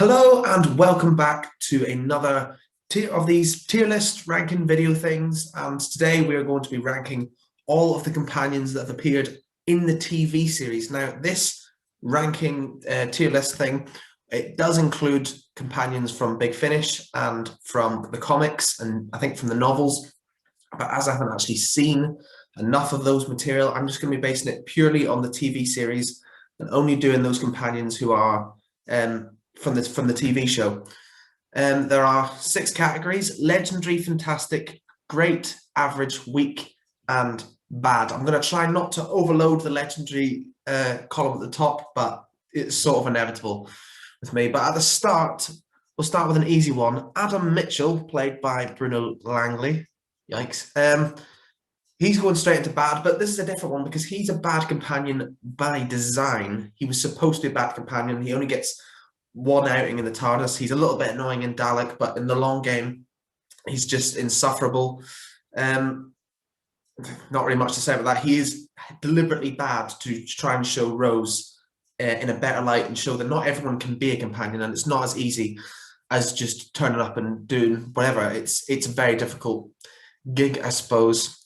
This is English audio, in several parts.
Hello and welcome back to another tier of these tier list ranking video things. And today we are going to be ranking all of the companions that have appeared in the TV series. Now, this ranking tier list thing, it does include companions from Big Finish and from the comics and I think from the novels. But as I haven't actually seen enough of those material, I'm just going to be basing it purely on the TV series and only doing those companions who are from the TV show. There are 6 categories: legendary, fantastic, great, average, weak, and bad. I'm going to try not to overload the legendary column at the top, but it's sort of inevitable with me. But at the start, we'll start with an easy one. Adam Mitchell, played by Bruno Langley. Yikes. He's going straight into bad, but this is a different one because he's a bad companion by design. He was supposed to be a bad companion. He only gets one outing in the TARDIS. He's a little bit annoying in Dalek, but in the long game, he's just insufferable. Not really much to say about that. He is deliberately bad to try and show Rose in a better light and show that not everyone can be a companion, and it's not as easy as just turning up and doing whatever. It's a very difficult gig, I suppose.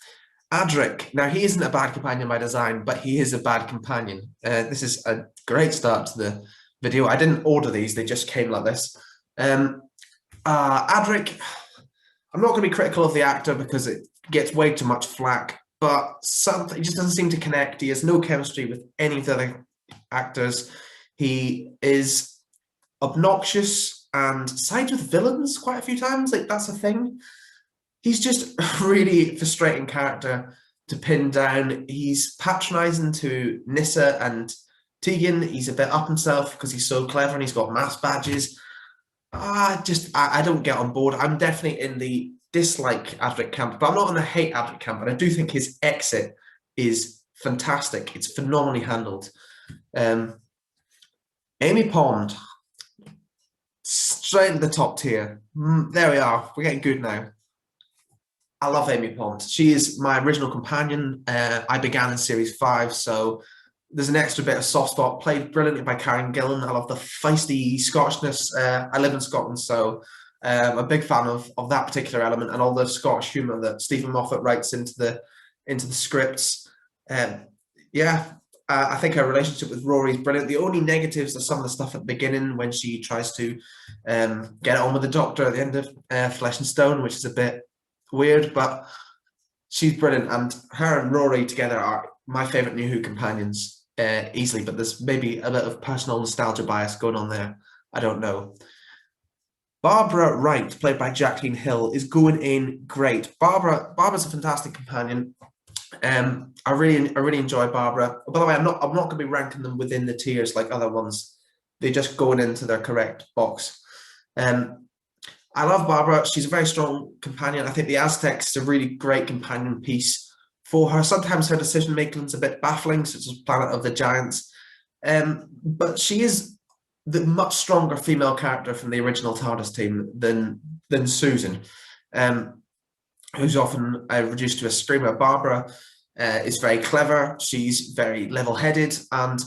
Adrik, now he isn't a bad companion by design, but he is a bad companion. This is a great start to the video. I didn't order these, they just came like this. Adrik, I'm not going to be critical of the actor because it gets way too much flack, but something, he just doesn't seem to connect. He has no chemistry with any of the other actors. He is obnoxious and sides with villains quite a few times. Like, that's a thing. He's just a really frustrating character to pin down. He's patronizing to Nyssa and Tegan. He's a bit up himself because he's so clever and he's got maths badges. I don't get on board. I'm definitely in the dislike Adric camp, but I'm not in the hate Adric camp. And I do think his exit is fantastic. It's phenomenally handled. Amy Pond, straight into the top tier. There we are. We're getting good now. I love Amy Pond. She is my original companion. I began in series 5, so there's an extra bit of soft spot. Played brilliantly by Karen Gillan. I love the feisty Scottishness. I live in Scotland, so I'm a big fan of that particular element and all the Scottish humour that Stephen Moffat writes into the scripts. I think her relationship with Rory is brilliant. The only negatives are some of the stuff at the beginning when she tries to get on with the Doctor at the end of Flesh and Stone, which is a bit weird, but she's brilliant. And her and Rory together are my favourite New Who companions easily, but there's maybe a bit of personal nostalgia bias going on there. I don't know. Barbara Wright, played by Jacqueline Hill, is going in great. Barbara's a fantastic companion. I really enjoy Barbara. By the way, I'm not going to be ranking them within the tiers like other ones. They're just going into their correct box. I love Barbara. She's a very strong companion. I think the Aztecs is a really great companion piece for her. Sometimes her decision making is a bit baffling, such as Planet of the Giants. But she is the much stronger female character from the original TARDIS team than Susan, who's often reduced to a screamer. Barbara is very clever. She's very level-headed, and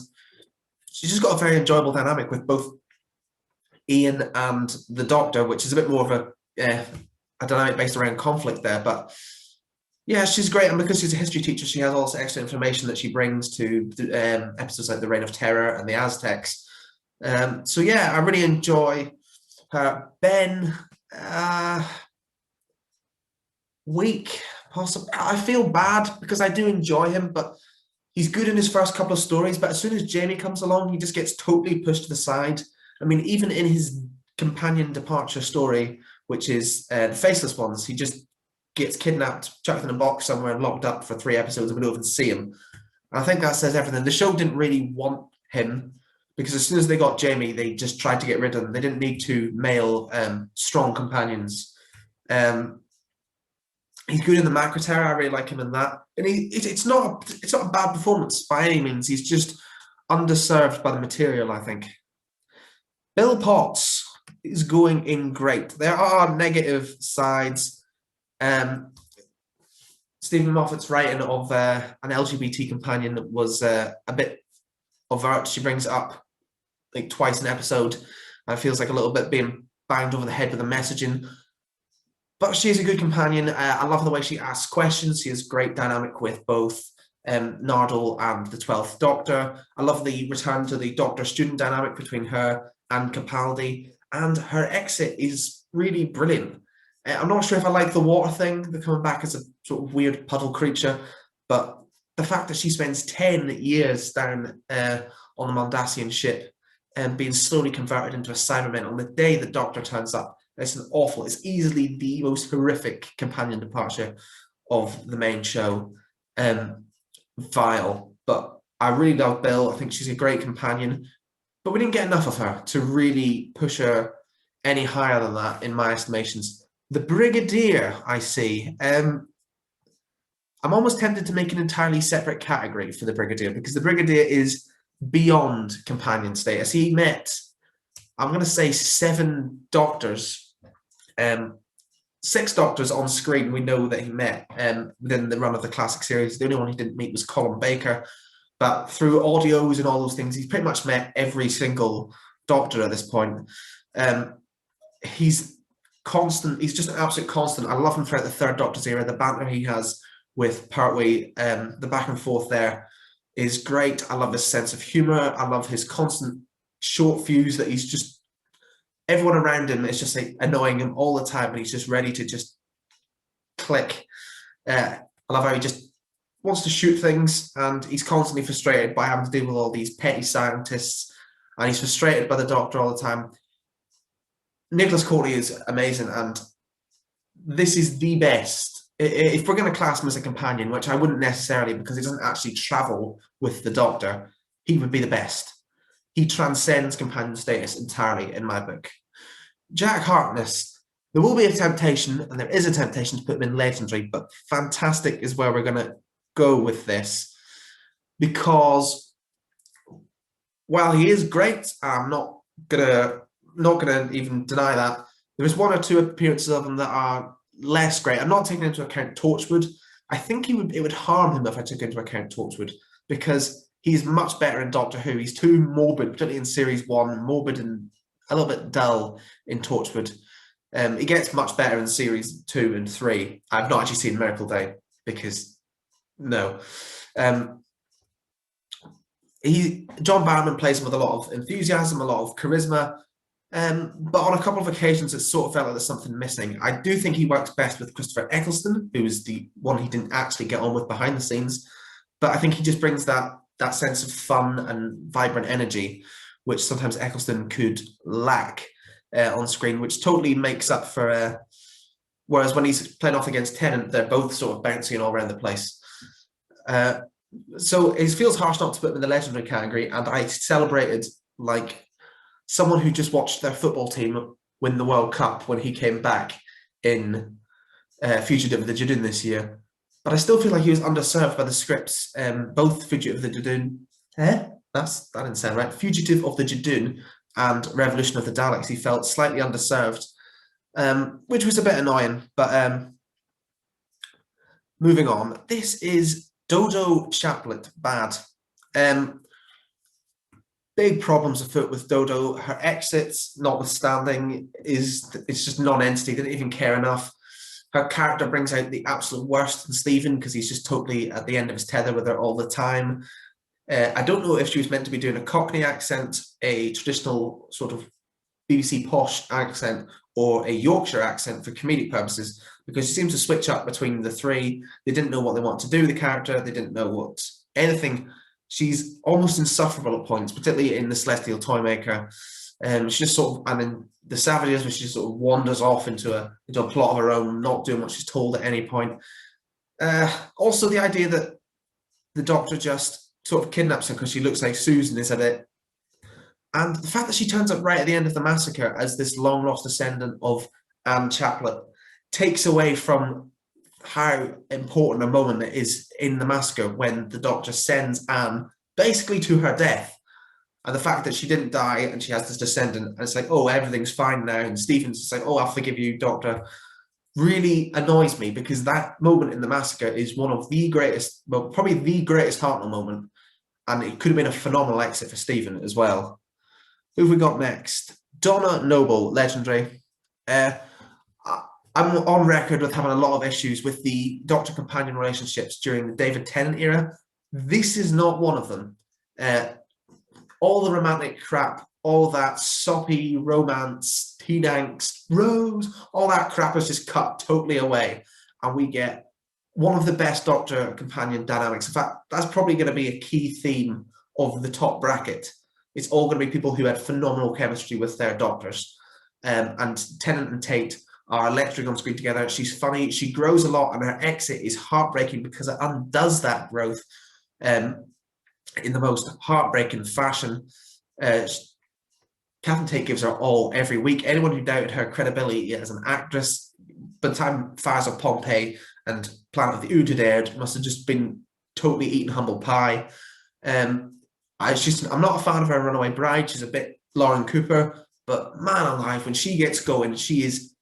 she's just got a very enjoyable dynamic with both Ian and the Doctor, which is a bit more of a dynamic based around conflict there. But yeah, she's great, and because she's a history teacher, she has all this extra information that she brings to episodes like the Reign of Terror and the Aztecs. So yeah, I really enjoy her. Ben, weak, possibly. I feel bad because I do enjoy him, but he's good in his first couple of stories. But as soon as Jamie comes along, he just gets totally pushed to the side. I mean, even in his companion departure story, which is the Faceless Ones, he just gets kidnapped, chucked in a box somewhere and locked up for 3 episodes, and we don't even see him. And I think that says everything. The show didn't really want him because as soon as they got Jamie, they just tried to get rid of him. They didn't need 2 male strong companions. He's good in the Macro Terror. I really like him in that. And it's not a bad performance by any means. He's just underserved by the material, I think. Bill Potts is going in great. There are negative sides. Stephen Moffat's writing of an LGBT companion was a bit overt. She brings it up like twice an episode. and it feels like a little bit being banged over the head with the messaging. But she's a good companion. I love the way she asks questions. She has great dynamic with both Nardole and the 12th Doctor. I love the return to the Doctor-student dynamic between her and Capaldi, and her exit is really brilliant. I'm not sure if I like the water thing, the coming back as a sort of weird puddle creature, but the fact that she spends 10 years down on the Mondasian ship and being slowly converted into a Cyberman on the day the Doctor turns up, it's easily the most horrific companion departure of the main show. Vile, but I really love Bill. I think she's a great companion, but we didn't get enough of her to really push her any higher than that, in my estimations. The Brigadier, I see. I'm almost tempted to make an entirely separate category for the Brigadier, because the Brigadier is beyond companion status. He met, I'm going to say, 7 doctors, 6 doctors on screen we know that he met within the run of the classic series. The only one he didn't meet was Colin Baker, but through audios and all those things, he's pretty much met every single doctor at this point. He's constant. He's just an absolute constant. I love him throughout the 3rd Doctor's era. The banter he has with Pertwee, the back and forth there is great. I love his sense of humor. I love his constant short fuse that he's just, everyone around him is just like annoying him all the time, but he's just ready to just click. I love how he just wants to shoot things, and he's constantly frustrated by having to deal with all these petty scientists, and he's frustrated by the Doctor all the time. Nicholas Courtney is amazing, and this is the best. If we're going to class him as a companion, which I wouldn't necessarily, because he doesn't actually travel with the Doctor, he would be the best. He transcends companion status entirely in my book. Jack Harkness, there will be a temptation, and there is a temptation to put him in legendary, but fantastic is where we're going to go with this, because while he is great, I'm not gonna even deny that there is 1 or 2 appearances of him that are less great. I'm not taking into account Torchwood. I think it would harm him if I took into account Torchwood, because he's much better in Doctor Who. He's too morbid, particularly in series 1, morbid and a little bit dull in Torchwood. He gets much better in series 2 and 3. I've not actually seen Miracle Day, because no. John Barrowman plays him with a lot of enthusiasm, a lot of charisma, but on a couple of occasions it sort of felt like there's something missing. I do think he works best with Christopher Eccleston, who is the one he didn't actually get on with behind the scenes, but I think he just brings that sense of fun and vibrant energy, which sometimes Eccleston could lack on screen, which totally makes up for, whereas when he's playing off against Tennant, they're both sort of bouncing all around the place. So it feels harsh not to put him in the legendary category, and I celebrated like someone who just watched their football team win the World Cup when he came back in Fugitive of the Judoon this year. But I still feel like he was underserved by the scripts, both Fugitive of the Judoon, that didn't sound right, Fugitive of the Judoon and Revolution of the Daleks. He felt slightly underserved, which was a bit annoying, but moving on. This is Dodo Chaplet Bad. Big problems afoot with Dodo. Her exits, notwithstanding, it's just non-entity. Didn't even care enough. Her character brings out the absolute worst in Stephen, because he's just totally at the end of his tether with her all the time. I don't know if she was meant to be doing a Cockney accent, a traditional sort of BBC posh accent, or a Yorkshire accent for comedic purposes, because she seems to switch up between the 3. They didn't know what they want to do with the character. They didn't know anything. She's almost insufferable at points, particularly in The Celestial Toymaker. She just sort of, and in The Savages, where she just sort of wanders off into a plot of her own, not doing what she's told at any point. Also, the idea that the Doctor just sort of kidnaps her because she looks like Susan is a bit. And the fact that she turns up right at the end of the massacre as this long-lost descendant of Anne Chaplet takes away from how important a moment it is in the massacre when the Doctor sends Anne basically to her death. And the fact that she didn't die and she has this descendant, and it's like, oh, everything's fine now. And Stephen's just like, oh, I'll forgive you, Doctor. Really annoys me, because that moment in the massacre is one of the greatest, well, probably the greatest Hartnell moment. And it could have been a phenomenal exit for Stephen as well. Who have we got next? Donna Noble, legendary. Uh, I'm on record with having a lot of issues with the Doctor-companion relationships during the David Tennant era. This is not one of them. All the romantic crap, all that soppy romance, teen angst, Rose, all that crap is just cut totally away. And we get one of the best Doctor-companion dynamics. In fact, that's probably going to be a key theme of the top bracket. It's all going to be people who had phenomenal chemistry with their doctors. And Tennant and Tate are electric on screen together. She's funny. She grows a lot, and her exit is heartbreaking because it undoes that growth in the most heartbreaking fashion. Catherine Tate gives her all every week. Anyone who doubted her credibility as an actress, by the time Fires of Pompeii and Planet of the Ood aired, must have just been totally eating humble pie. I'm not a fan of her Runaway Bride. She's a bit Lauren Cooper, but man alive, when she gets going, she is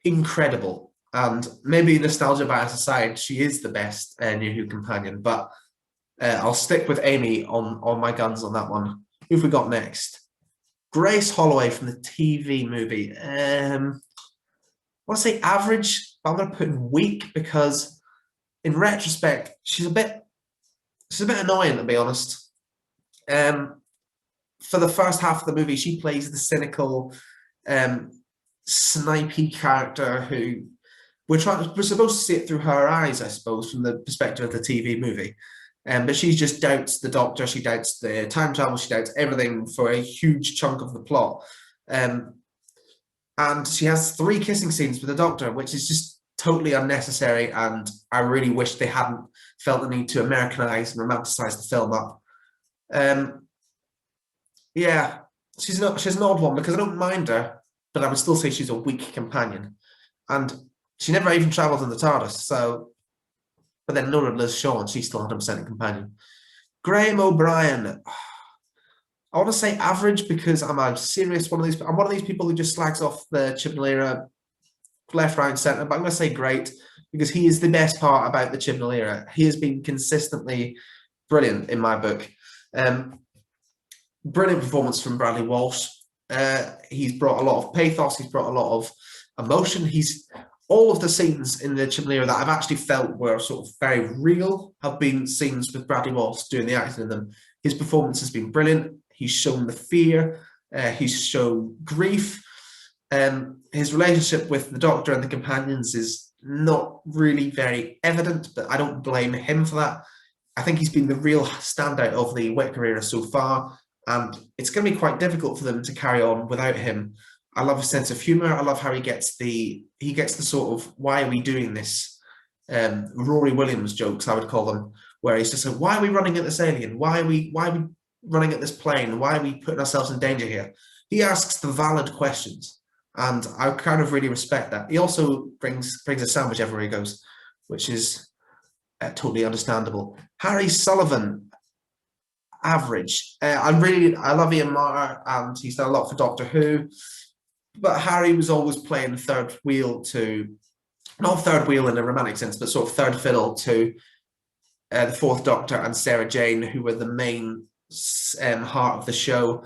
incredible. And maybe nostalgia bias aside, she is the best New Who companion. But I'll stick with Amy on my guns on that one. Who have we got next? Grace Holloway from the TV movie. I want to say average, but I'm going to put in weak because, in retrospect, she's a bit annoying, to be honest. For the first half of the movie, she plays the cynical, snipey character who we're supposed to see it through her eyes, I suppose, from the perspective of the TV movie. But she just doubts the Doctor, she doubts the time travel, she doubts everything for a huge chunk of the plot. And she has 3 kissing scenes with the Doctor, which is just totally unnecessary, and I really wish they hadn't felt the need to Americanize and romanticize the film up. Yeah, she's an odd one because I don't mind her, but I would still say she's a weak companion. And she never even travelled in the TARDIS, so... But then nor did Liz Shaw, and she's still 100% a companion. Graham O'Brien. I want to say average because I'm one of these people who just slags off the Chibnall era left, right, and centre, but I'm going to say great because he is the best part about the Chibnall era. He has been consistently brilliant in my book. Brilliant performance from Bradley Walsh. He's brought a lot of pathos. He's brought a lot of emotion. All of the scenes in the Chibnall era that I've actually felt were sort of very real have been scenes with Bradley Walsh doing the acting in them. His performance has been brilliant. He's shown the fear. He's shown grief. His relationship with the Doctor and the companions is not really very evident, but I don't blame him for that. I think he's been the real standout of the Whittaker era so far, and it's going to be quite difficult for them to carry on without him. I love his sense of humor. I love how he gets the sort of, why are we doing this? Rory Williams jokes, I would call them, where he's just like, why are we running at this alien? Why are we running at this plane? Why are we putting ourselves in danger here? He asks the valid questions, and I kind of really respect that. He also brings a sandwich everywhere he goes, which is totally understandable. Harry Sullivan, average. I love Ian Marr, and he's done a lot for Doctor Who. But Harry was always playing third wheel not third wheel in a romantic sense, but sort of third fiddle to the Fourth Doctor and Sarah Jane, who were the main heart of the show.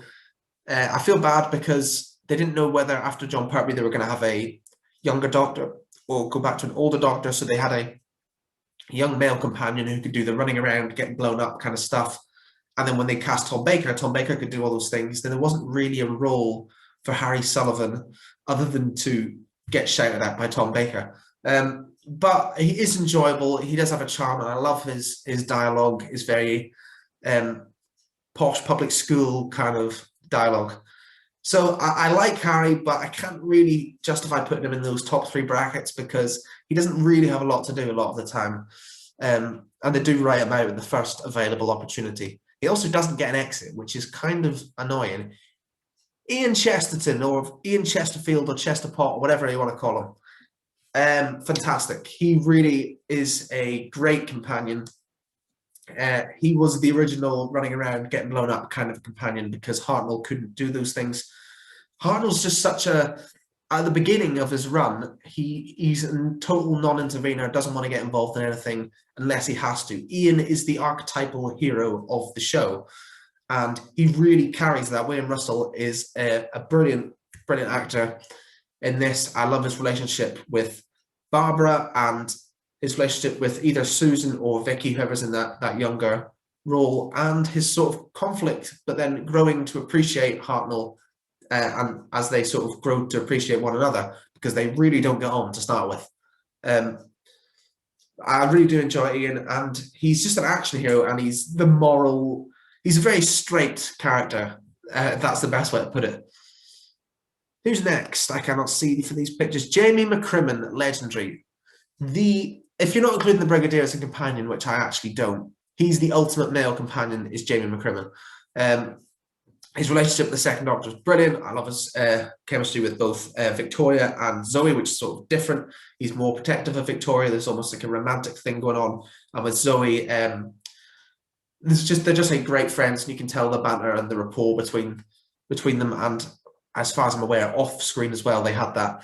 I feel bad because they didn't know whether after John Pertwee they were going to have a younger Doctor or go back to an older Doctor, so they had a young male companion who could do the running around, getting blown up kind of stuff. And then when they cast Tom Baker could do all those things. Then there wasn't really a role for Harry Sullivan other than to get shouted at by Tom Baker. But he is enjoyable. He does have a charm, and I love his dialogue. Is very posh public school kind of dialogue. So I like Harry, but I can't really justify putting him in those top 3 brackets because he doesn't really have a lot to do a lot of the time. And they do write him out in the first available opportunity. He also doesn't get an exit, which is kind of annoying. Ian Chesterton, or Ian Chesterfield, or Chesterpot, or whatever you want to call him. Fantastic. He really is a great companion. He was the original running around, getting blown up kind of companion because Hartnell couldn't do those things. Hartnell's just at the beginning of his run, he's a total non-intervener, doesn't want to get involved in anything unless he has to. Ian is the archetypal hero of the show, and he really carries that. William Russell is a brilliant brilliant actor in this. I love his relationship with Barbara and his relationship with either Susan or Vicky, whoever's in that younger role, and his sort of conflict, but then growing to appreciate Hartnell, and as they sort of grow to appreciate one another, because they really don't get on to start with. I really do enjoy Ian, and he's just an action hero, and he's a very straight character. That's the best way to put it. Who's next? I cannot see for these pictures. Jamie Mccrimmon, legendary. If you're not including the Brigadier as a companion, which I actually don't, he's the ultimate male companion, is Jamie Mccrimmon. His relationship with the Second Doctor is brilliant. I love his chemistry with both Victoria and Zoe, which is sort of different. He's more protective of Victoria. There's almost like a romantic thing going on. And with Zoe, they're just like great friends, and you can tell the banter and the rapport between them. And as far as I'm aware, off screen as well, they had that.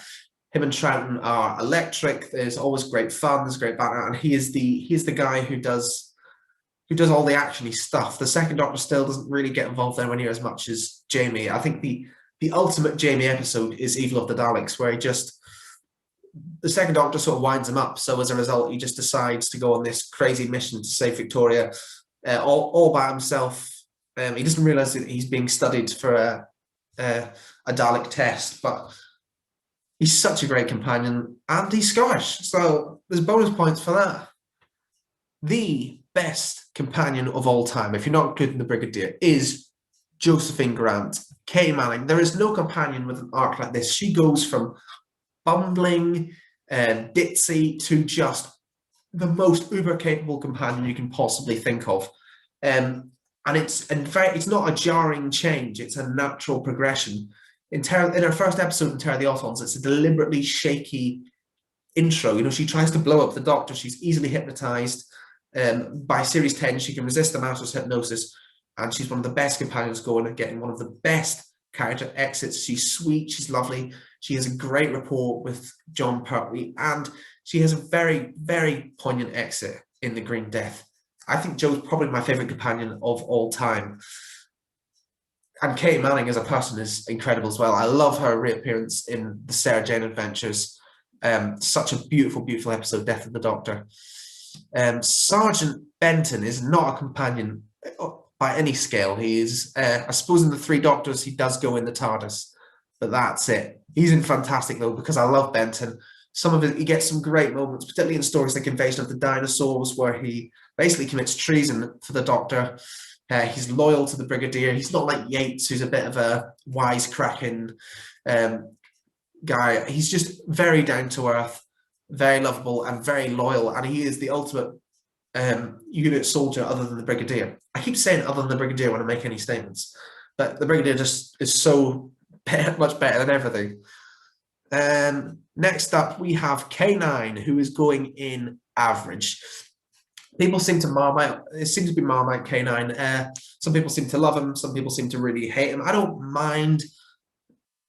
Him and Troughton are electric. There's always great fun. There's great banter, and he is the guy who does all the actiony stuff. The Second Doctor still doesn't really get involved anywhere near as much as Jamie. I think the ultimate Jamie episode is Evil of the Daleks, where the Second Doctor sort of winds him up. So as a result, he just decides to go on this crazy mission to save Victoria, all by himself. He doesn't realise that he's being studied for a Dalek test, but he's such a great companion, and he's Scottish, so there's bonus points for that. The best companion of all time, if you're not including the Brigadier, is Josephine Grant, Kay Manning. There is no companion with an arc like this. She goes from bumbling and ditzy to just the most uber capable companion you can possibly think of. And it's not a jarring change, it's a natural progression. In her first episode in Terror of the Autons, it's a deliberately shaky intro. She tries to blow up the Doctor. She's easily hypnotized. By series 10, she can resist the Master's hypnosis, and she's one of the best companions going and getting one of the best character exits. She's sweet, she's lovely, she has a great rapport with John Pertwee, and she has a very, very poignant exit in The Green Death. I think Jo's probably my favourite companion of all time. And Kate Manning as a person is incredible as well. I love her reappearance in the Sarah Jane Adventures. Such a beautiful, beautiful episode, Death of the Doctor. Sergeant Benton is not a companion by any scale. He is, I suppose in the Three Doctors, he does go in the TARDIS, but that's it. He's in fantastic though, because I love Benton. He gets some great moments, particularly in stories like Invasion of the Dinosaurs, where he basically commits treason for the Doctor. He's loyal to the Brigadier. He's not like Yates, who's a bit of a wisecracking guy. He's just very down to earth, very lovable, and very loyal. And he is the ultimate unit soldier other than the Brigadier. I keep saying other than the Brigadier when I make any statements, but the Brigadier just is so much better than everything. Next up, we have Canine, who is going in average. People seem to Marmite. It seems to be Marmite Canine. Some people seem to love him. Some people seem to really hate him. I don't mind,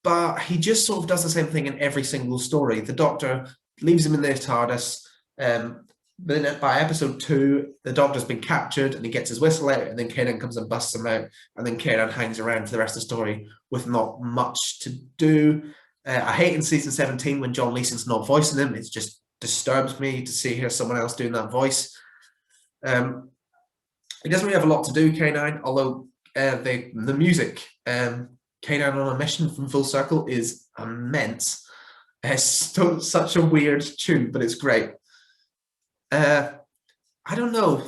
but he just sort of does the same thing in every single story. The Doctor leaves him in their TARDIS. Then by episode 2, the Doctor's been captured and he gets his whistle out, and then Canine comes and busts him out, and then Canine hangs around for the rest of the story with not much to do. I hate in season 17 when John Leeson's not voicing him. It just disturbs me to hear someone else doing that voice. He doesn't really have a lot to do, Canine, although the music, Canine on a Mission from Full Circle, is immense. It's such a weird tune, but it's great. I don't know.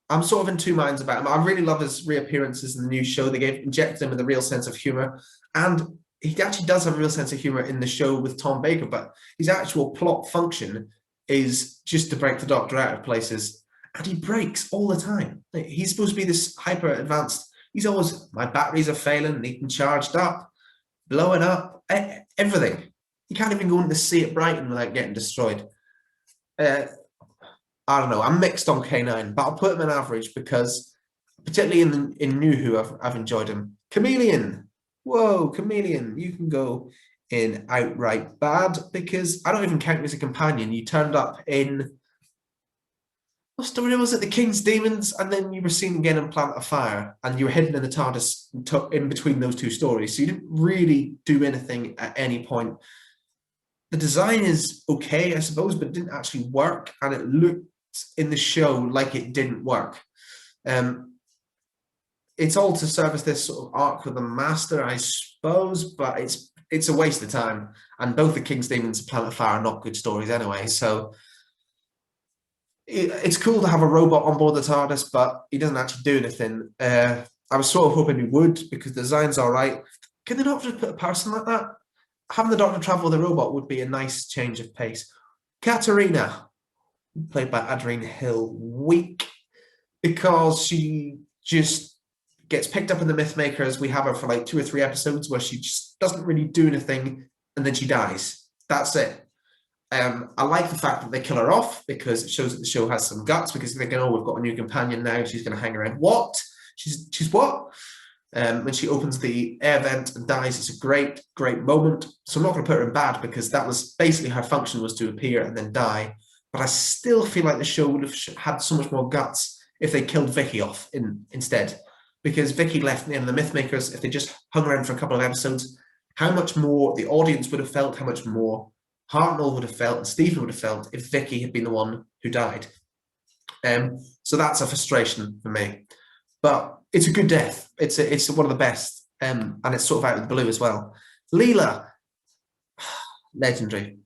I'm sort of in two minds about him. I really love his reappearances in the new show. They injected him with a real sense of humour, and he actually does have a real sense of humour in the show with Tom Baker, but his actual plot function is just to break the Doctor out of places, and he breaks all the time. He's supposed to be this hyper advanced. He's always, my batteries are failing, need them charged up, blowing up, everything. You can't even go in to see at Brighton without getting destroyed. I don't know. I'm mixed on Canine, but I'll put him in average because, particularly in New Who, I've enjoyed him. Chameleon. Whoa, Chameleon. You can go in outright bad because I don't even count you as a companion. You turned up in what story was it? The King's Demons, and then you were seen again in Planet of Fire, and you were hidden in the TARDIS in between those two stories. So you didn't really do anything at any point. The design is okay, I suppose, but it didn't actually work, and it looked in the show like it didn't work. It's all to service this sort of arc with the Master, I suppose, but it's a waste of time. And both the King's Demons and Planet of Fire are not good stories anyway, so it's cool to have a robot on board the TARDIS, but he doesn't actually do anything. I was sort of hoping he would, because the design's all right. Can they not just put a person like that? Having the Doctor travel with a robot would be a nice change of pace. Katarina, played by Adrick Hill, weak, because she just gets picked up in the Mythmakers. We have her for like 2 or 3 episodes where she just doesn't really do anything, and then she dies. That's it. I like the fact that they kill her off, because it shows that the show has some guts, because they're thinking, oh, we've got a new companion now, she's going to hang around. What? She's what? When she opens the air vent and dies, it's a great, great moment. So I'm not going to put her in bad, because that was basically her function, was to appear and then die. But I still feel like the show would have had so much more guts if they killed Vicky off instead. Because Vicky left in the Mythmakers, if they just hung around for a couple of episodes, how much more the audience would have felt, how much more Hartnell would have felt, and Stephen would have felt if Vicky had been the one who died. So that's a frustration for me. But it's a good death. It's one of the best, and it's sort of out of the blue as well. Leela, legendary.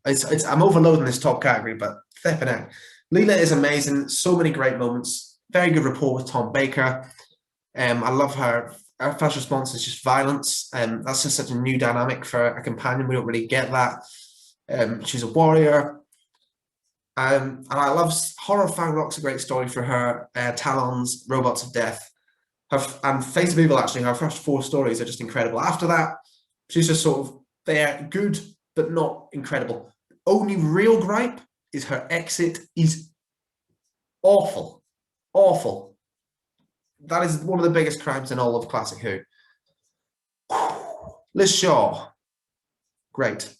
I'm overloading this top category, but flipping out. Leela is amazing. So many great moments. Very good rapport with Tom Baker. I love her. Her first response is just violence. That's just such a new dynamic for a companion. We don't really get that. She's a warrior. And I love Horror Fang Rock's a great story for her. Talons, Robots of Death. And Face of Evil, actually, her first 4 stories are just incredible. After that, she's just sort of there, good, but not incredible. Only real gripe is her exit is awful. Awful. That is one of the biggest crimes in all of Classic Who. Liz Shaw. Great.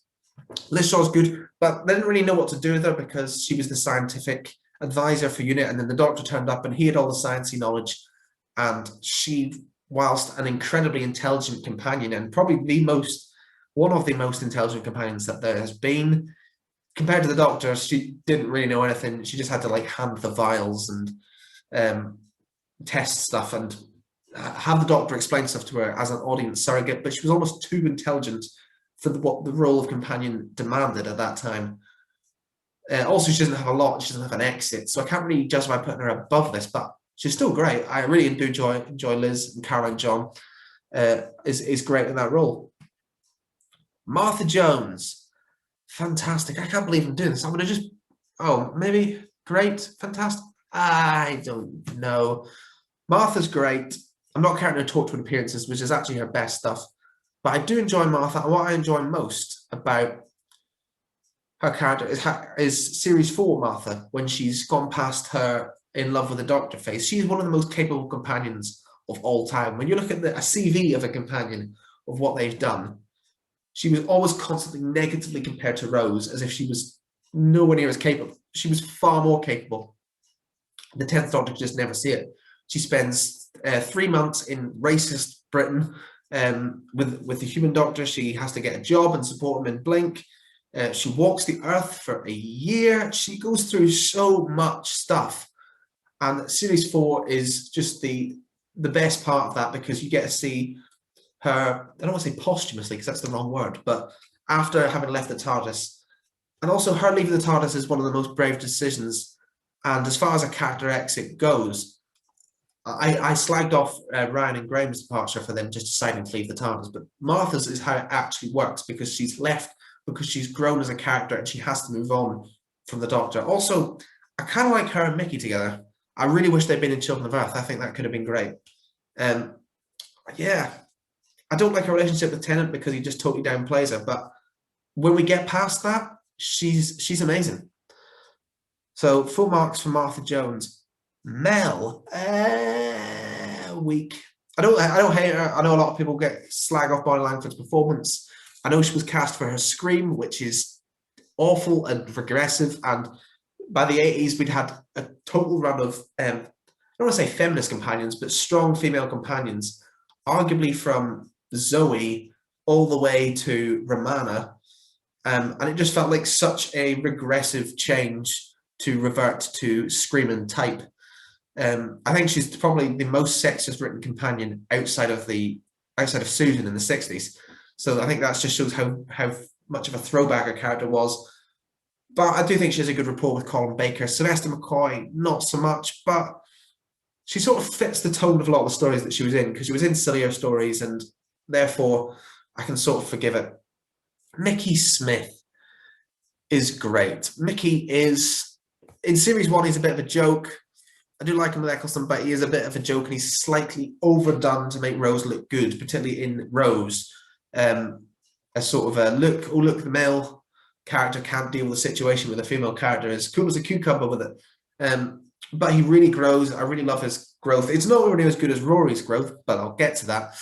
Liz Shaw's good, but they didn't really know what to do with her, because she was the scientific advisor for UNIT, and then the Doctor turned up and he had all the sciencey knowledge, and she, whilst an incredibly intelligent companion, and probably one of the most intelligent companions that there has been, compared to the Doctor, she didn't really know anything. She just had to like hand the vials and test stuff and have the Doctor explain stuff to her as an audience surrogate, but she was almost too intelligent for what the role of companion demanded at that time. Also, she doesn't have a lot. She doesn't have an exit, so I can't really justify putting her above this, but she's still great. I really do enjoy Liz, and Caroline John is great in that role. Martha Jones, fantastic. I can't believe I'm doing this. I'm going to just, maybe great, fantastic. I don't know. Martha's great. I'm not counting her Torchwood appearances, which is actually her best stuff. But I do enjoy Martha, and what I enjoy most about her character is Series 4 Martha, when she's gone past her in love with the Doctor phase. She's one of the most capable companions of all time. When you look at a CV of a companion, of what they've done, she was always constantly negatively compared to Rose, as if she was nowhere near as capable. She was far more capable. The 10th Doctor could just never see it. She spends 3 months in racist Britain, with the human Doctor. She has to get a job and support him in Blink. She walks the earth for a year. She goes through so much stuff, and Series 4 is just the best part of that, because you get to see her, I don't want to say posthumously, because that's the wrong word, but after having left the TARDIS, and also her leaving the TARDIS is one of the most brave decisions. And as far as a character exit goes, I slagged off Ryan and Graham's departure for them just deciding to leave the TARDIS, but Martha's is how it actually works, because she's left, because she's grown as a character and she has to move on from the Doctor. Also, I kind of like her and Mickey together. I really wish they'd been in Children of Earth. I think that could have been great. Yeah, I don't like her relationship with Tennant, because he just totally downplays her, but when we get past that, she's amazing. So full marks for Martha Jones. Mel, weak. I don't hate her. I know a lot of people get slag off Bonnie Langford's performance. I know she was cast for her scream, which is awful and regressive, and by the 80s, we'd had a total run of, I don't want to say feminist companions, but strong female companions, arguably from Zoe all the way to Romana. And it just felt like such a regressive change to revert to screaming type. I think she's probably the most sexist written companion outside of Susan in the 60s. So I think that just shows how much of a throwback her character was. But I do think she has a good rapport with Colin Baker. Sylvester McCoy, not so much, but she sort of fits the tone of a lot of the stories that she was in, because she was in sillier stories, and therefore I can sort of forgive it. Mickey Smith is great. Mickey is, in series 1, he's a bit of a joke. I do like him with Eccleston, but he is a bit of a joke, and he's slightly overdone to make Rose look good, particularly in Rose. A sort of a look, the male character can't deal with the situation with a female character, as cool as a cucumber with it. But he really grows. I really love his growth. It's not really as good as Rory's growth, but I'll get to that.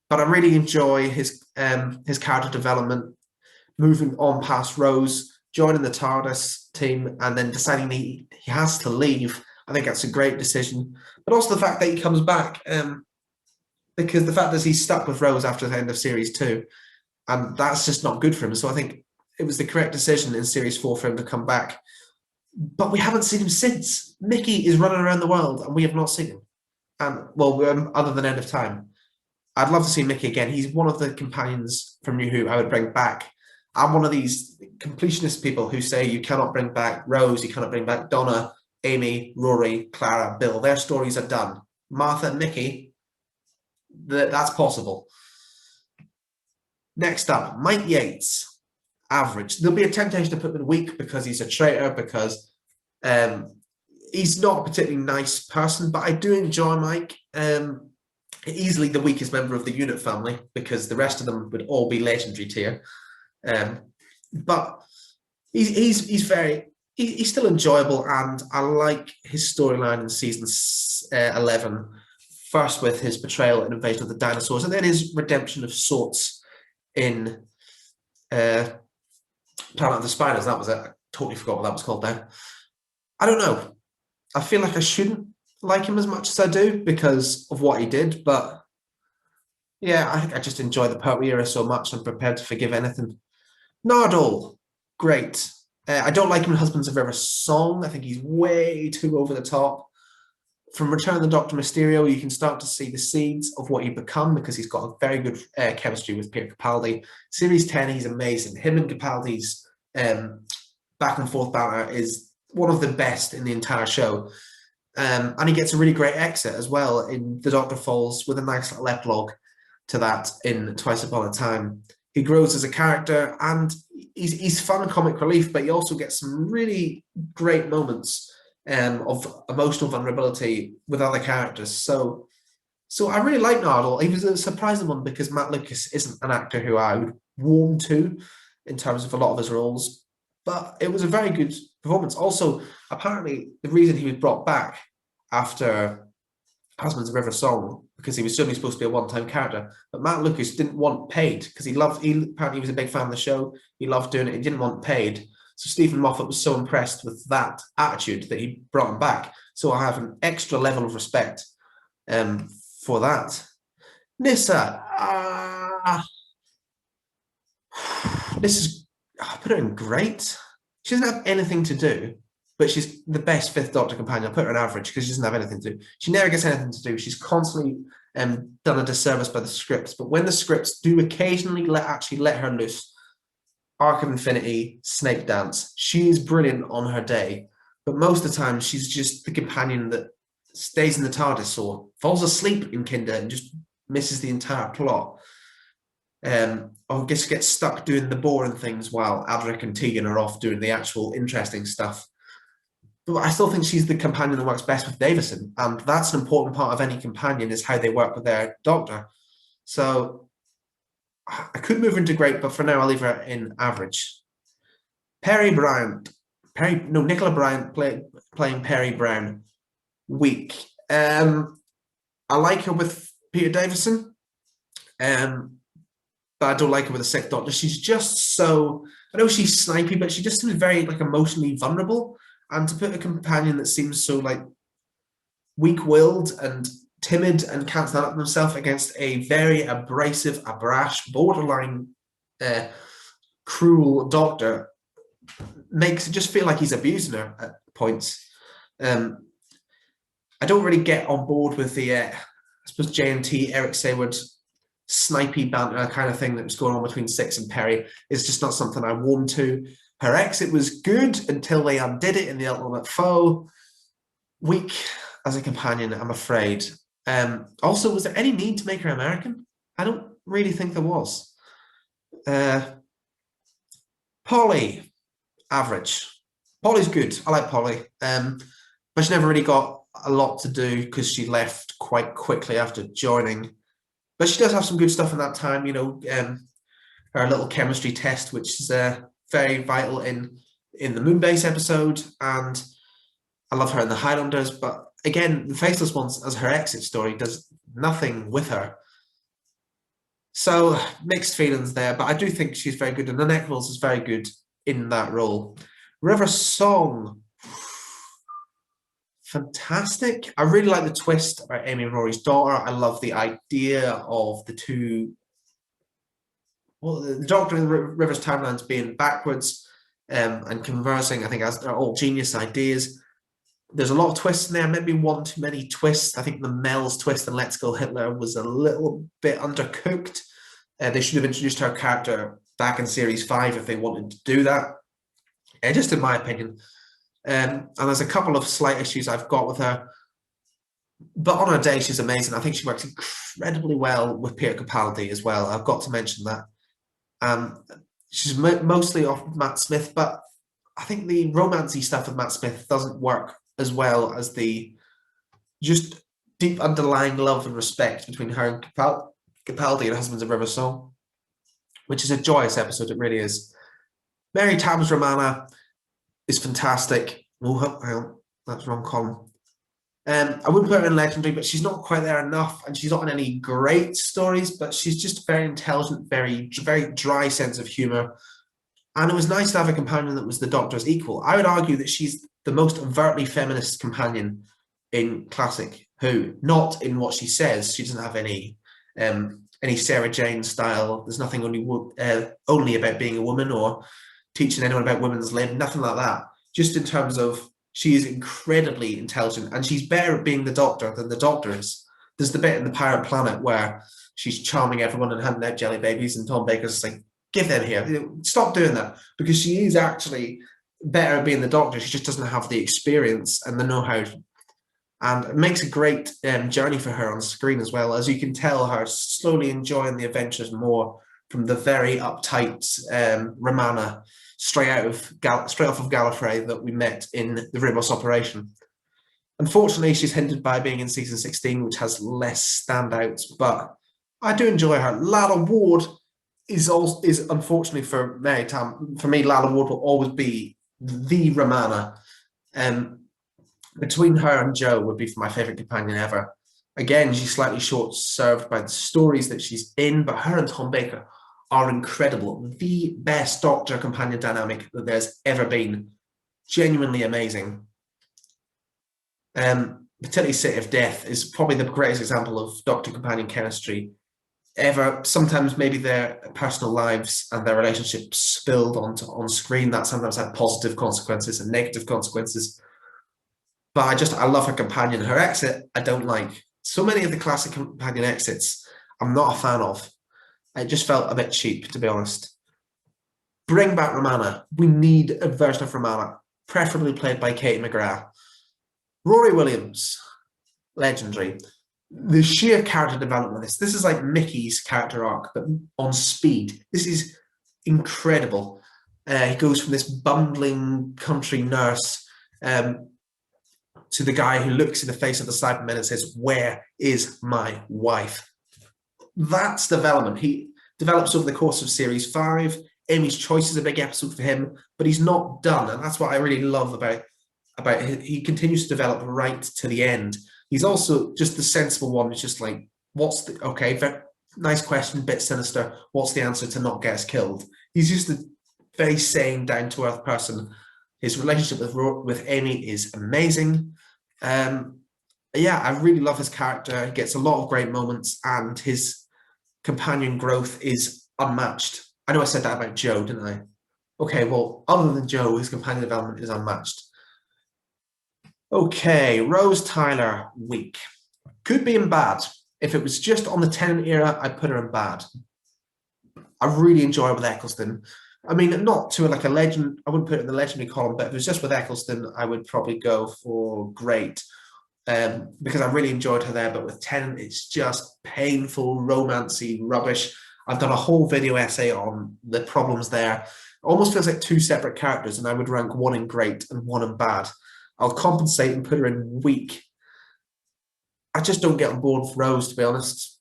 But I really enjoy his character development, moving on past Rose, joining the TARDIS team, and then deciding he has to leave. I think that's a great decision. But also the fact that he comes back, because the fact that he's stuck with Rose after the end of Series 2, and that's just not good for him. So I think it was the correct decision in Series 4 for him to come back. But we haven't seen him since. Mickey is running around the world, and we have not seen him. Other than End of Time. I'd love to see Mickey again. He's one of the companions from New Who I would bring back. I'm one of these completionist people who say you cannot bring back Rose, you cannot bring back Donna, Amy, Rory, Clara, Bill. Their stories are done. Martha and Mickey, that's possible. Next up, Mike Yates. Average. There'll be a temptation to put him in weak because he's a traitor, because he's not a particularly nice person, but I do enjoy Mike. Easily the weakest member of the unit family, because the rest of them would all be legendary tier. But he's still enjoyable, and I like his storyline in season 11. First with his betrayal and invasion of the dinosaurs, and then his redemption of sorts in Planet of the Spiders. That was it. I totally forgot what that was called now. I don't know. I feel like I shouldn't like him as much as I do because of what he did, but yeah, I think I just enjoy the Pertwee era so much I'm prepared to forgive anything. Nardole, great. I don't like him in Husbands of Ever Song. I think he's way too over the top. From Return of the Doctor Mysterio, you can start to see the seeds of what he'd become, because he's got a very good chemistry with Peter Capaldi. Series 10, he's amazing. Him and Capaldi's back and forth banter is one of the best in the entire show. And he gets a really great exit as well in The Doctor Falls, with a nice little epilogue to that in Twice Upon a Time. He grows as a character, and he's fun comic relief, but he also gets some really great moments of emotional vulnerability with other characters. So I really like Nardole. He was a surprising one, because Matt Lucas isn't an actor who I would warm to in terms of a lot of his roles, but it was a very good performance. Also, apparently the reason he was brought back after Husbands of Ever Song, because he was certainly supposed to be a one-time character, but Matt Lucas didn't want paid, because he apparently was a big fan of the show. He loved doing it. He didn't want paid. So Stephen Moffat was so impressed with that attitude that he brought him back. So I have an extra level of respect for that. Nyssa. I put her in great. She doesn't have anything to do, but she's the best Fifth Doctor companion. I put her in average because she doesn't have anything to do. She never gets anything to do. She's constantly done a disservice by the scripts. But when the scripts do occasionally let her loose, Arc of Infinity, Snake Dance, she's brilliant on her day. But most of the time, she's just the companion that stays in the TARDIS or falls asleep in Kinder and just misses the entire plot. Or just gets stuck doing the boring things while Adrik and Tegan are off doing the actual interesting stuff. But I still think she's the companion that works best with Davison, and that's an important part of any companion, is how they work with their doctor. So I could move into great, but for now I'll leave her in average. Nicola Bryant playing Perry Brown, weak. I like her with Peter Davison, but I don't like her with the Sixth Doctor. She's just so, I know she's snipey, but she just seems very emotionally vulnerable. And to put a companion that seems so like weak-willed and timid and can't stand up for himself against a very abrasive, brash, borderline cruel doctor makes it just feel like he's abusing her at points. I don't really get on board with the, I suppose, J&T, Eric Sayward, snipey banter kind of thing that was going on between Six and Perry. It's just not something I warmed to. Her exit was good until they undid it in The Ultimate Foe. Weak as a companion, I'm afraid. Also, was there any need to make her American? I don't really think there was. Polly, average. Polly's good. I like Polly. But she never really got a lot to do because she left quite quickly after joining. But she does have some good stuff in that time, you know, her little chemistry test, which is very vital in the Moonbase episode. And I love her in the Highlanders. But again, the Faceless Ones, as her exit story, does nothing with her. So mixed feelings there, but I do think she's very good, and Annette Wills is very good in that role. River Song, fantastic. I really like the twist about Amy and Rory's daughter. I love the idea of the two, well, the Doctor and River's timelines being backwards and conversing, I think, as they're all genius ideas. There's a lot of twists in there, maybe one too many twists. I think the Mel's twist in Let's Go Hitler was a little bit undercooked. They should have introduced her character back in Series 5 if they wanted to do that. Just in my opinion. And there's a couple of slight issues I've got with her. But on her day, she's amazing. I think she works incredibly well with Peter Capaldi as well. I've got to mention that. She's mostly off Matt Smith, but I think the romancy stuff with Matt Smith doesn't work as well as the just deep underlying love and respect between her and Capaldi and Husbands of River Song, which is a joyous episode. It really is. Mary Tamm's Romana is fantastic. Oh, hang on, that's wrong column. I wouldn't put her in Legendary, but she's not quite there enough, and she's not in any great stories, but she's just very intelligent, very, very dry sense of humour. And it was nice to have a companion that was the Doctor's equal. I would argue that she's the most overtly feminist companion in classic Who, not in what she says. She doesn't have any Sarah Jane style. There's nothing only about being a woman or teaching anyone about women's lib, nothing like that. Just in terms of she is incredibly intelligent, and she's better at being the Doctor than the Doctor is. There's the bit in The Pirate Planet where she's charming everyone and handing out jelly babies, and Tom Baker's like, give them here. Stop doing that, because she is actually better at being the Doctor. She just doesn't have the experience and the know-how. And it makes a great journey for her on screen as well. As you can tell, her slowly enjoying the adventures more from the very uptight Romana straight off of Gallifrey that we met in the Ribos operation. Unfortunately, she's hindered by being in season 16, which has less standouts, but I do enjoy her. Lalla Ward is unfortunately for Mary Tam. For me, Lalla Ward will always be the Romana. Between her and Jo would be my favourite companion ever. Again, she's slightly short-served by the stories that she's in, but her and Tom Baker are incredible. The best Doctor companion dynamic that there's ever been. Genuinely amazing. Particularly City of Death is probably the greatest example of Doctor companion chemistry ever. Sometimes maybe their personal lives and their relationships spilled on screen. That sometimes had positive consequences and negative consequences. But I love her companion. Her exit, I don't like. So many of the classic companion exits, I'm not a fan of. It just felt a bit cheap, to be honest. Bring back Romana. We need a version of Romana, preferably played by Katie McGrath. Rory Williams, legendary. The sheer character development of this is like Mickey's character arc, but on speed. This is incredible. He goes from this bumbling country nurse to the guy who looks in the face of the Cybermen and says, "Where is my wife?" That's development. He develops over the course of Series 5. Amy's Choice is a big episode for him, but he's not done. And that's what I really love about he continues to develop right to the end. He's also just the sensible one. It's just like, nice question, bit sinister. What's the answer to not get us killed? He's just a very sane, down-to-earth person. His relationship with Amy is amazing. Yeah, I really love his character. He gets a lot of great moments, and his companion growth is unmatched. I know I said that about Joe, didn't I? Okay, well, other than Joe, his companion development is unmatched. Okay, Rose Tyler, weak. Could be in bad. If it was just on the Tennant era, I'd put her in bad. I really enjoy her with Eccleston. I mean, not to like a legend, I wouldn't put it in the legendary column, but if it was just with Eccleston, I would probably go for great. Because I really enjoyed her there, but with Tennant, it's just painful, romancy rubbish. I've done a whole video essay on the problems there. It almost feels like two separate characters, and I would rank one in great and one in bad. I'll compensate and put her in weak. I just don't get on board with Rose, to be honest.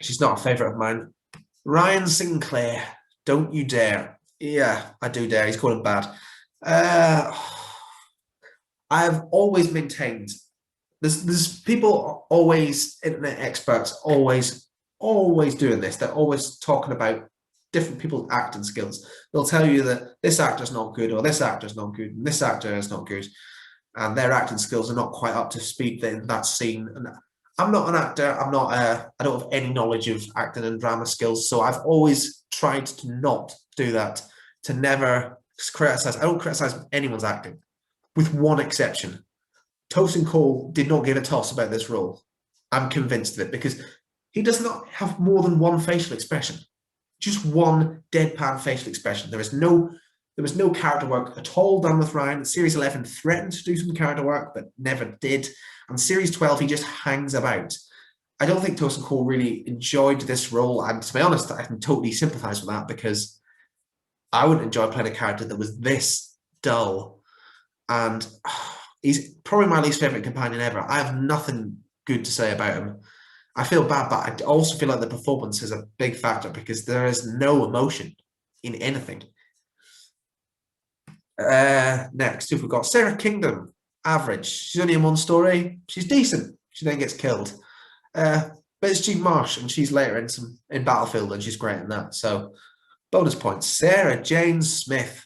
She's not a favourite of mine. Ryan Sinclair, don't you dare. Yeah, I do dare. He's calling bad. I've always maintained there's people always, internet experts, always doing this. They're always talking about different people's acting skills. They'll tell you that this actor's not good, or this actor's not good, and this actor is not good, and their acting skills are not quite up to speed in that scene. And I'm not an actor. I don't have any knowledge of acting and drama skills, so I've always tried to not do that, to never criticize. I don't criticize anyone's acting, with one exception. Tosin Cole did not give a toss about this role. I'm convinced of it, because he does not have more than one facial expression. Just one deadpan facial expression. There was no character work at all done with Ryan. Series 11 threatened to do some character work, but never did. And Series 12, he just hangs about. I don't think Tosin Cole really enjoyed this role. And to be honest, I can totally sympathise with that, because I wouldn't enjoy playing a character that was this dull. And he's probably my least favourite companion ever. I have nothing good to say about him. I feel bad, but I also feel like the performance is a big factor, because there is no emotion in anything. Next, we've got Sarah Kingdom, average. She's only in one story. She's decent. She then gets killed. But it's Jean Marsh, and she's later in Battlefield, and she's great in that. So bonus points. Sarah Jane Smith,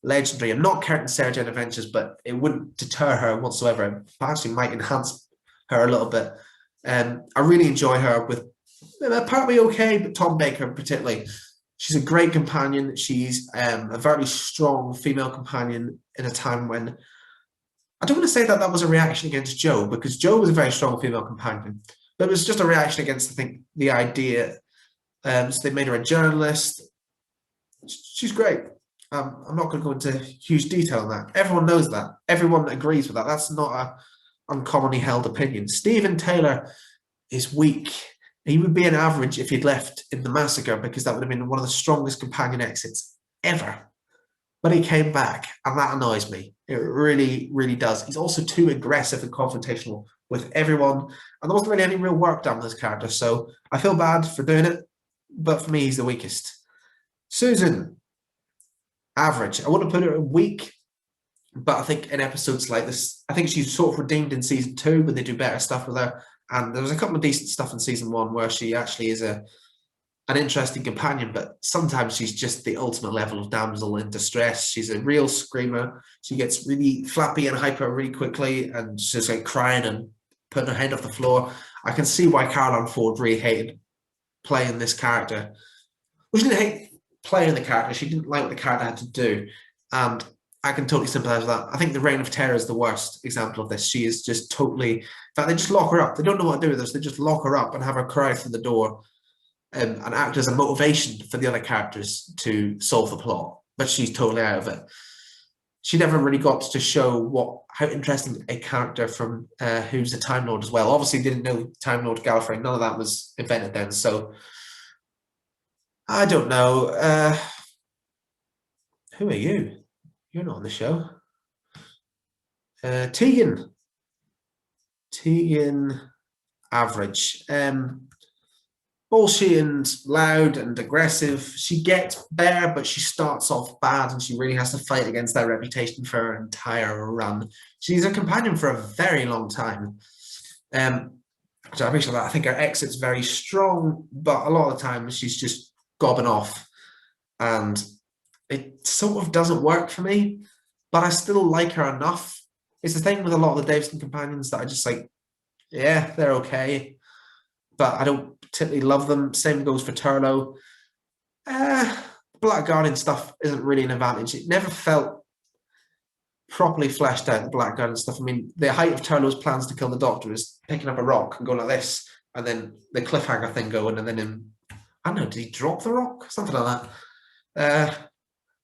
legendary. I'm not counting Sarah Jane Adventures, but it wouldn't deter her whatsoever. It actually might enhance her a little bit. I really enjoy her with partly okay, but Tom Baker particularly. She's a great companion. She's a very strong female companion in a time when I don't want to say that was a reaction against Joe, because Joe was a very strong female companion, but it was just a reaction against, I think, the idea. So they made her a journalist. She's great. I'm not going to go into huge detail on that. Everyone knows that. Everyone agrees with that. That's not a uncommonly held opinion. Stephen Taylor is weak. He would be an average if he'd left in the massacre, because that would have been one of the strongest companion exits ever. But he came back, and that annoys me. It really, really does. He's also too aggressive and confrontational with everyone, and there wasn't really any real work done with this character, so I feel bad for doing it, but for me, he's the weakest. Susan, average. I wouldn't put her weak, but I think in episodes like this, I think she's sort of redeemed in season 2, when they do better stuff with her. And there was a couple of decent stuff in season 1 where she actually is an interesting companion, but sometimes she's just the ultimate level of damsel in distress. She's a real screamer. She gets really flappy and hyper really quickly, and she's like crying and putting her head off the floor. I can see why Caroline Ford really hated playing this character. Well, she didn't hate playing the character. She didn't like what the character had to do. And I can totally sympathise with that. I think the Reign of Terror is the worst example of this. She is just totally... In fact, they just lock her up. They don't know what to do with this. They just lock her up and have her cry through the door and act as a motivation for the other characters to solve the plot. But she's totally out of it. She never really got to show how interesting a character from who's a Time Lord as well. Obviously, didn't know Time Lord Gallifrey. None of that was invented then. So, I don't know. Who are you? You're not on the show. Tegan, average. Bullshit and loud and aggressive. She gets better, but she starts off bad, and she really has to fight against that reputation for her entire run. She's a companion for a very long time. So I appreciate that. I think her exit's very strong, but a lot of the time she's just gobbing off. And it sort of doesn't work for me, but I still like her enough. It's the thing with a lot of the Davison companions that I just like, yeah, they're okay, but I don't particularly love them. Same goes for Turlough. Black Guardian stuff isn't really an advantage. It never felt properly fleshed out, the Black Guardian stuff. I mean, the height of Turlough's plans to kill the Doctor is picking up a rock and going like this, and then the cliffhanger thing going, and then I don't know, did he drop the rock? Something like that.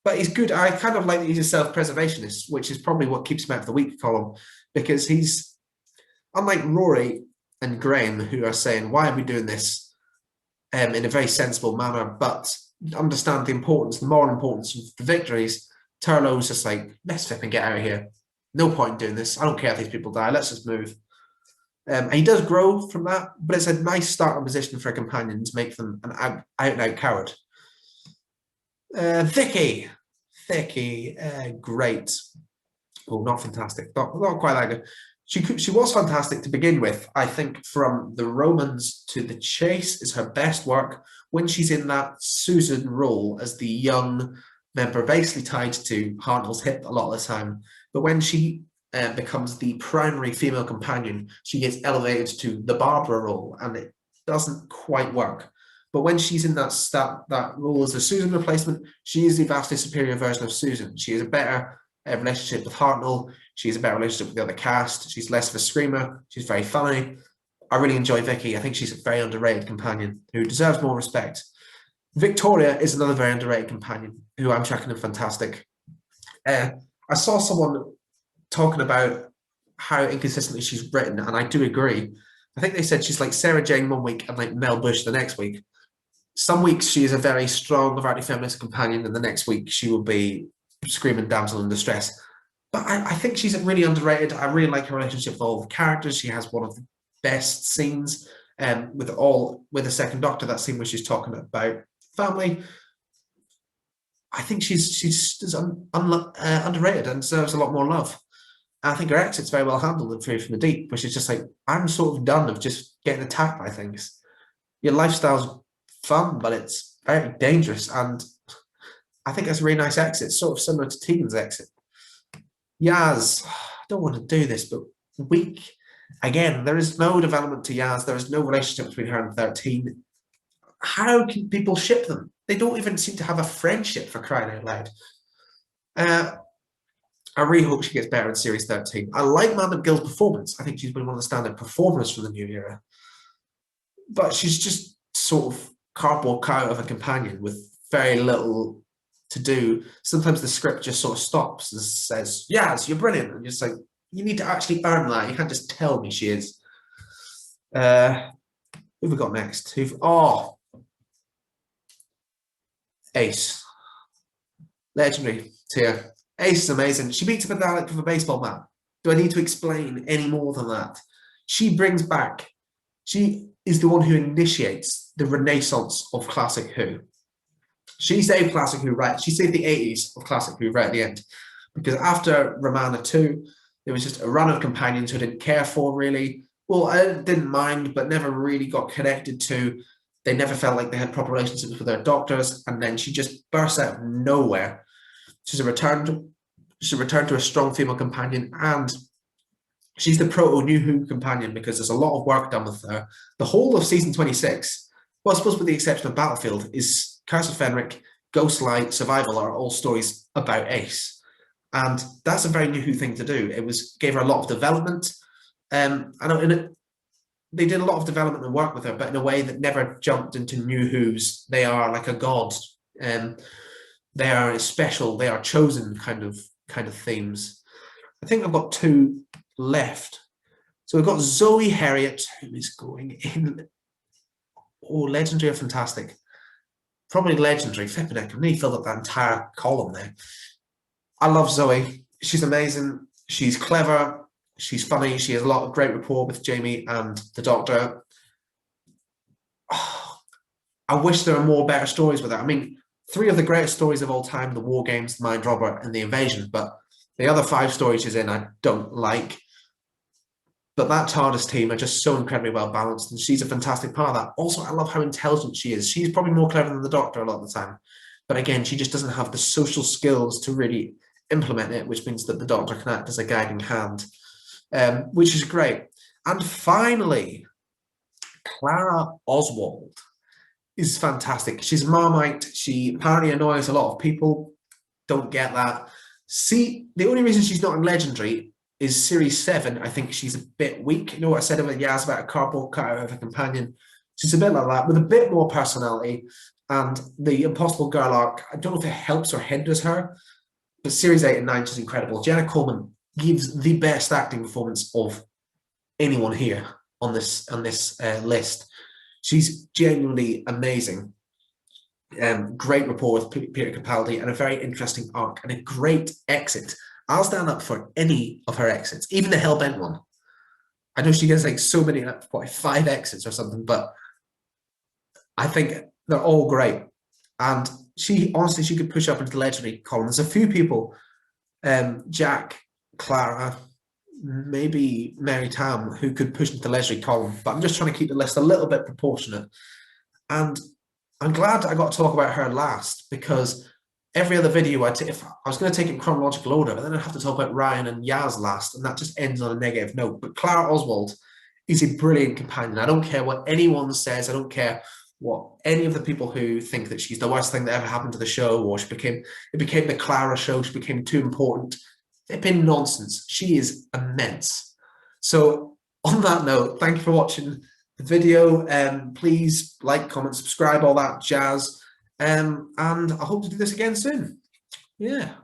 But he's good. I kind of like that he's a self-preservationist, which is probably what keeps him out of the week column, because he's, unlike Rory and Graham, who are saying, why are we doing this in a very sensible manner, but understand the importance, the moral importance of the victories. Turlough's just like, let's flip and get out of here. No point in doing this. I don't care if these people die. Let's just move. And he does grow from that, but it's a nice starting position for a companion to make them an out-and-out coward. Vicky, great. Oh, not fantastic. Not quite that good. She was fantastic to begin with. I think from the Romans to the Chase is her best work when she's in that Susan role as the young member, basically tied to Hartnell's hip a lot of the time. But when she becomes the primary female companion, she gets elevated to the Barbara role, and it doesn't quite work. But when she's in that role as a Susan replacement, she is the vastly superior version of Susan. She has a better relationship with Hartnell. She has a better relationship with the other cast. She's less of a screamer. She's very funny. I really enjoy Vicky. I think she's a very underrated companion who deserves more respect. Victoria is another very underrated companion who I'm tracking as fantastic. I saw someone talking about how inconsistently she's written, and I do agree. I think they said she's like Sarah Jane one week and like Mel Bush the next week. Some weeks she is a very strong, overtly feminist companion, and the next week she will be screaming damsel in distress. But I think she's really underrated. I really like her relationship with all the characters. She has one of the best scenes with the second Doctor, that scene where she's talking about family. I think she's underrated and deserves a lot more love. I think her exit's very well handled in Free from the Deep, which is just like, I'm sort of done of just getting attacked by things. Your lifestyle's fun, but it's very dangerous. And I think that's a really nice exit, sort of similar to Tegan's exit. Yaz, I don't want to do this, but weak. Again, there is no development to Yaz. There is no relationship between her and 13. How can people ship them? They don't even seem to have a friendship, for crying out loud. I really hope she gets better in Series 13. I like Madam Gill's performance. I think she's been one of the standout performers from the new era. But she's just sort of cardboard cutout of a companion with very little to do. Sometimes the script just sort of stops and says, yes, you're brilliant. And you're just like, you need to actually earn that. You can't just tell me she is. Who have we got next? Ace. Legendary tier. Ace is amazing. She beats up a Dalek with a baseball bat. Do I need to explain any more than that? She is the one who initiates the renaissance of Classic Who. She saved Classic Who she saved the 80s of Classic Who right at the end. Because after Romana 2, there was just a run of companions who I didn't care for, really. Well, I didn't mind, but never really got connected to. They never felt like they had proper relationships with their doctors. And then she just bursts out of nowhere. She's returned to a strong female companion, and she's the proto-New Who companion because there's a lot of work done with her. The whole of season 26, well, I suppose with the exception of Battlefield, is Curse of Fenric, Ghostlight, Survival are all stories about Ace. And that's a very New Who thing to do. Gave her a lot of development. They did a lot of development and work with her, but in a way that never jumped into New Who's. They are like a god. They are special, they are chosen kind of themes. I think I've got two left. So we've got Zoe Harriet, who is going in. Oh, legendary or fantastic? Probably legendary. Flipping it, I nearly filled up that entire column there. I love Zoe. She's amazing. She's clever. She's funny. She has a lot of great rapport with Jamie and the Doctor. Oh, I wish there were more better stories with her. I mean, 3 of the greatest stories of all time, the War Games, the Mind Robber, and the Invasion, but the other 5 stories she's in I don't like. But that TARDIS team are just so incredibly well balanced, and she's a fantastic part of that. Also, I love how intelligent she is. She's probably more clever than the Doctor a lot of the time. But again, she just doesn't have the social skills to really implement it, which means that the Doctor can act as a guiding hand, which is great. And finally, Clara Oswald is fantastic. She's a Marmite. She apparently annoys a lot of people. Don't get that. See, the only reason she's not in Legendary is Series 7. I think she's a bit weak. You know what I said about Yaz about a cardboard cutout of a companion? She's a bit like that, with a bit more personality. And the Impossible Girl arc, I don't know if it helps or hinders her, but Series 8 and 9, she's incredible. Jenna Coleman gives the best acting performance of anyone here on this list. She's genuinely amazing. Great rapport with Peter Capaldi and a very interesting arc and a great exit. I'll stand up for any of her exits, even the Hellbent one. I know she gets like so many, 5 exits or something, but I think they're all great. And she could push up into the Legendary column. There's a few people, Jack, Clara, maybe Mary Tam, who could push into the Legendary column, but I'm just trying to keep the list a little bit proportionate. And I'm glad I got to talk about her last, because every other video, if I was going to take it in chronological order, but then I'd have to talk about Ryan and Yaz last, and that just ends on a negative note. But Clara Oswald is a brilliant companion. I don't care what anyone says. I don't care what any of the people who think that she's the worst thing that ever happened to the show, or it became the Clara show, she became too important. It's been nonsense. She is immense. So on that note, thank you for watching the video. Please like, comment, subscribe, all that jazz. And I hope to do this again soon. Yeah.